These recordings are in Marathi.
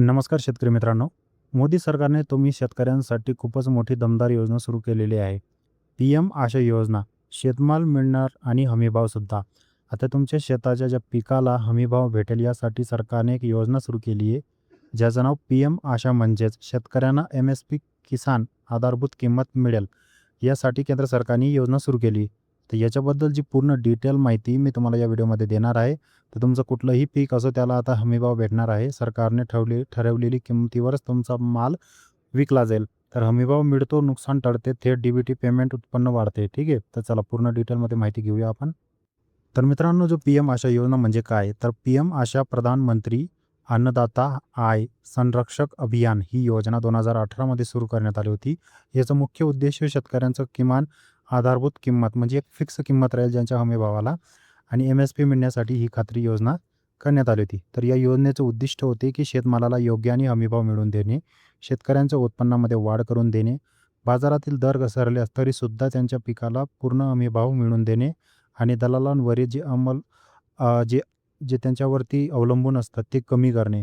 नमस्कार शेतकरी मित्रांनो. मोदी सरकारने तुम्ही शेतकऱ्यांसाठी खूपच मोठी दमदार योजना सुरू केलेली आहे. पी-एम आशा योजना. शेतमाल मिळणार आणि हमीभावसुद्धा. आता तुमच्या शेताच्या ज्या पिकाला हमीभाव भेटेल यासाठी सरकारने एक योजना सुरू केली आहे, ज्याचं नाव पी-एम आशा म्हणजेच शेतकऱ्यांना एम-एस-पी किसान आधारभूत किंमत मिळेल, यासाठी केंद्र सरकारने ही योजना सुरू केली. तर याच्याबद्दलची पूर्ण डिटेल माहिती मी तुम्हाला या व्हिडिओमध्ये देणार आहे. तर तुमचं कुठलंही पीक असो त्याला आता हमीभाव भेटणार आहे. सरकारने ठरवलेली किमतीवरच तुमचा माल विकला जाईल. तर हमीभाव मिळतो, नुकसान टळते, थेट डी-बी-टी पेमेंट उत्पन्न वाढते. ठीक आहे. तर चला पूर्ण डिटेलमध्ये माहिती घेऊया आपण. तर मित्रांनो, जो पी-एम आशा योजना म्हणजे काय? तर पी-एम आशा प्रधानमंत्री अन्नदाता आय संरक्षक अभियान ही योजना 2018 मध्ये सुरू करण्यात आली होती. याचा मुख्य उद्देश शेतकऱ्यांचं किमान आधारभूत किंमत म्हणजे एक फिक्स किंमत राहील ज्यांच्या हमीभावाला आणि एम-एस-पी मिळण्यासाठी ही खात्री योजना करण्यात आली होती. तर या योजनेचे उद्दिष्ट होते की शेतमालाला योग्य आणि हमीभाव मिळवून देणे, शेतकऱ्यांच्या उत्पन्नामध्ये वाढ करून देणे, बाजारातील दर घसरले तरीसुद्धा त्यांच्या पिकाला पूर्ण हमीभाव मिळवून देणे आणि दलालांवरील जे जे जे त्यांच्यावरती अवलंबून असतात ते कमी करणे.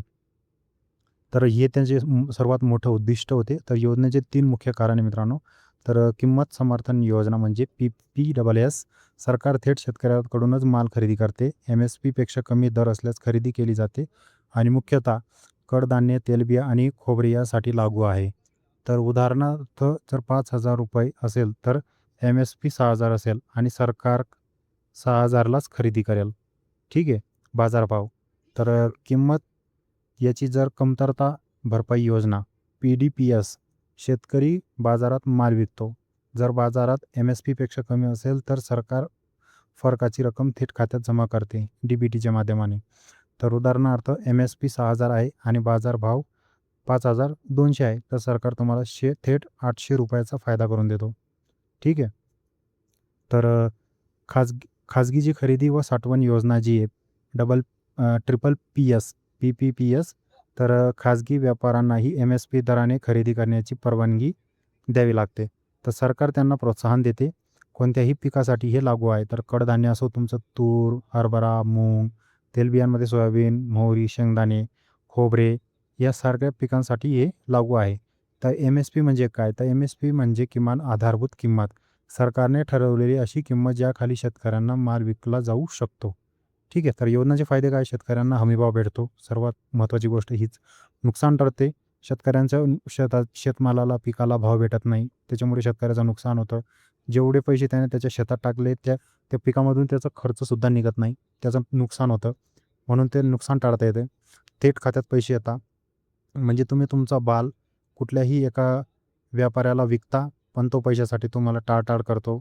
तर हे त्यांचे सर्वात मोठं उद्दिष्ट होते. तर योजनेचे 3 मुख्य कारण आहे मित्रांनो. तर किंमत समर्थन योजना म्हणजे पी-पी-डबल-एस. सरकार थेट शेतकऱ्यांकडूनच माल खरेदी करते. एम-एस-पीपेक्षा कमी दर असल्यास खरेदी केली जाते आणि मुख्यतः कडधान्य, तेलबिया आणि खोबरे यासाठी लागू आहे. तर उदाहरणार्थ जर ₹5,000 असेल तर एम-एस-पी 6,000 असेल आणि सरकार 6,000 लाच खरेदी करेल. ठीक आहे. बाजारभाव. तर किंमत याची जर कमतरता भरपाई योजना पी-डी-पी-एस. शेतकरी बाजारात माल विकतो. जर बाजारात एम-एस-पीपेक्षा कमी असेल तर सरकार फरकाची रक्कम थेट खात्यात जमा करते डी-बी-टीच्या माध्यमाने. तर उदाहरणार्थ एम-एस-पी 6,000 आहे आणि बाजारभाव 5,200 आहे, तर सरकार तुम्हाला थेट ₹800 फायदा करून देतो. ठीक आहे. तर खाजगी जी खरेदी व साठवण योजना जी आहे ट्रिपल पी-एस, पी-पी-पी-एस. तर खाजगी व्यापाऱ्यांनाही एम-एस-पी दराने खरेदी करण्याची परवानगी द्यावी लागते. तर सरकार त्यांना प्रोत्साहन देते. कोणत्याही पिकासाठी हे लागू आहे. तर कडधान्य असो तुमचं तूर, हरभरा, मूग, तेलबियांमध्ये सोयाबीन, मोहरी, शेंगदाणे, खोबरे यासारख्या पिकांसाठी हे लागू आहे. तर एम-एस-पी म्हणजे काय? तर एम-एस-पी म्हणजे किमान आधारभूत किंमत. सरकारने ठरवलेली अशी किंमत ज्याखाली शेतकऱ्यांना माल विकला जाऊ शकतो. ठीक आहे. तर योजनेचे फायदे काय? शेतकऱ्यांना हमीभाव भेटतो. सर्वात महत्त्वाची गोष्ट हीच. नुकसान टळते. शेतकऱ्यांच्या शेतमालाला, पिकाला भाव भेटत नाही. त्याच्यामुळे शेतकऱ्याचं नुकसान होतं. जेवढे पैसे त्याने त्याच्या शेतात टाकले त्या त्या पिकामधून त्याचा खर्चसुद्धा निघत नाही. त्याचं नुकसान होतं. म्हणून ते नुकसान टाळता येते. थेट खात्यात पैसे येतात. म्हणजे तुम्ही तुमचा माल कुठल्याही एका व्यापाऱ्याला विकता, पण तो पैशासाठी तुम्हाला टाळाटाळ करतो.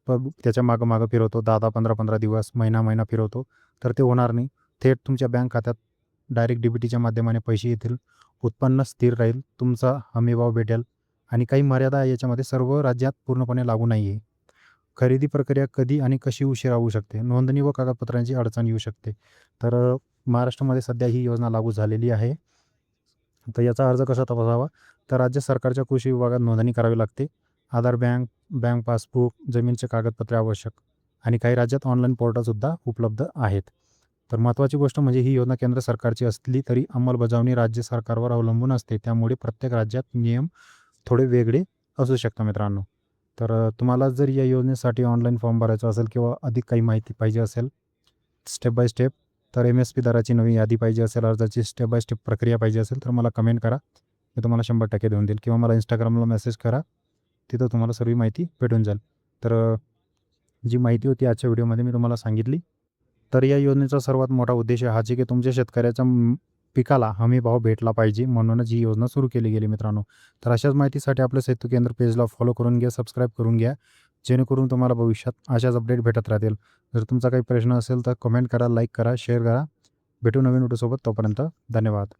त्याच्या मागं-मागं फिरवतो. 10-10, 15-15 दिवस, महिना-महिना फिरवतो. तर ते होणार नाही. थेट तुमच्या बँक खात्यात डायरेक्ट डी-बी-टीच्या माध्यमाने पैसे येतील. उत्पन्न स्थिर राहील. तुमचा हमीभाव भेटेल आणि काही मर्यादा आहे याच्यामध्ये सर्व राज्यात पूर्णपणे लागू नाही आहे. खरेदी प्रक्रिया कधी आणि कशी उशिरा होऊ शकते. नोंदणी व कागदपत्रांची अडचण येऊ शकते. तर महाराष्ट्रामध्ये सध्या ही योजना लागू झालेली आहे. तर याचा अर्ज कसा तपासावा? तर राज्य सरकारच्या कृषी विभागात नोंदणी करावी लागते. आधार, बँक पासबुक, जमीनचे कागदपत्रे आवश्यक आणि काही राज्यात ऑनलाईन पोर्टलसुद्धा उपलब्ध आहेत. तर महत्त्वाची गोष्ट म्हणजे ही योजना केंद्र सरकारची असली तरी अंमलबजावणी राज्य सरकारवर अवलंबून असते. त्यामुळे प्रत्येक राज्यात नियम थोडे वेगळे असू शकतात मित्रांनो. तर तुम्हाला जर या योजनेसाठी ऑनलाईन फॉर्म भरायचा असेल किंवा अधिक काही माहिती पाहिजे असेल स्टेप बाय स्टेप, तर एम-एस-पी दराची नवी यादी पाहिजे असेल, अर्जाची स्टेप बाय स्टेप प्रक्रिया पाहिजे असेल तर मला कमेंट करा. मी तुम्हाला 100% देऊन देईल किंवा मला Instagramला मेसेज करा. तिथं तुम्हाला सर्व माहिती भेटून जाईल. तर जी माहिती होती आजच्या व्हिडिओमध्ये मी तुम्हाला सांगितली. तर या योजनेचा सर्वात मोठा उद्देश हाच आहे की तुमच्या शेतकऱ्याच्या पिकाला हमी भाव भेटला पाहिजे, म्हणूनच ही योजना सुरू केली गेली मित्रांनो. तर अशाच माहितीसाठी आपलं सेतू केंद्र पेजला फॉलो करून घ्या, सबस्क्राईब करून घ्या, जेणेकरून तुम्हाला भविष्यात अशाच अपडेट भेटत राहतील. जर तुमचा काही प्रश्न असेल तर कमेंट करा, लाईक करा, शेअर करा. भेटू नवीन व्हिडिओसोबत. तोपर्यंत धन्यवाद.